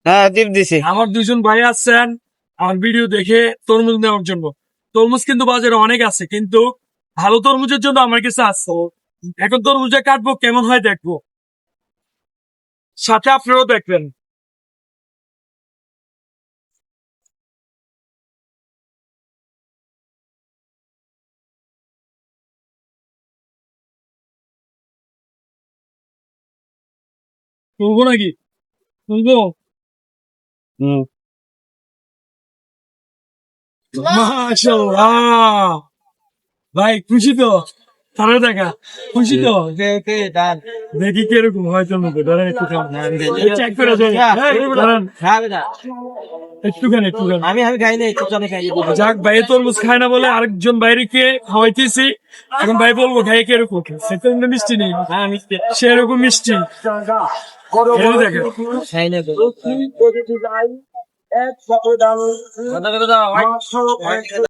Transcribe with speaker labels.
Speaker 1: হ্যাঁ টিপ দিছি।
Speaker 2: আমার দুজন ভাই আছেন আমার ভিডিও দেখে তরমুজ নেওয়ার জন্য। তরমুজ কিন্তু বাজারে অনেক আছে, কিন্তু ভালো তরমুজের জন্য আমার কাছে আছে। এখন তরমুজে কাটবো কেমন হয় দেখবো, সাথে আপনারাও দেখবেন। তুলবো নাকি? তুলবো।
Speaker 1: হুম।
Speaker 2: মাশাআল্লাহ, ভাই খুশি তো? তারা দেখা খুশি তো? দেখি কিরকম হয় তরমুজ, ধরেন একটু চেক করে দেয়। ধরেন একটুখানি একটুখানি।
Speaker 1: আমি খাই নাই, তো জানি খাই।
Speaker 2: যাক, ভাই তরমুজ খায় না বলে আরেকজন বাইরেকে খাওয়াইতেছি। এখন ভাই বলবো ভাই কিরকম, সেটা মিষ্টি নেই। হ্যাঁ মিষ্টি, সেরকম মিষ্টি। এই দেখেন।
Speaker 1: খাই না তো।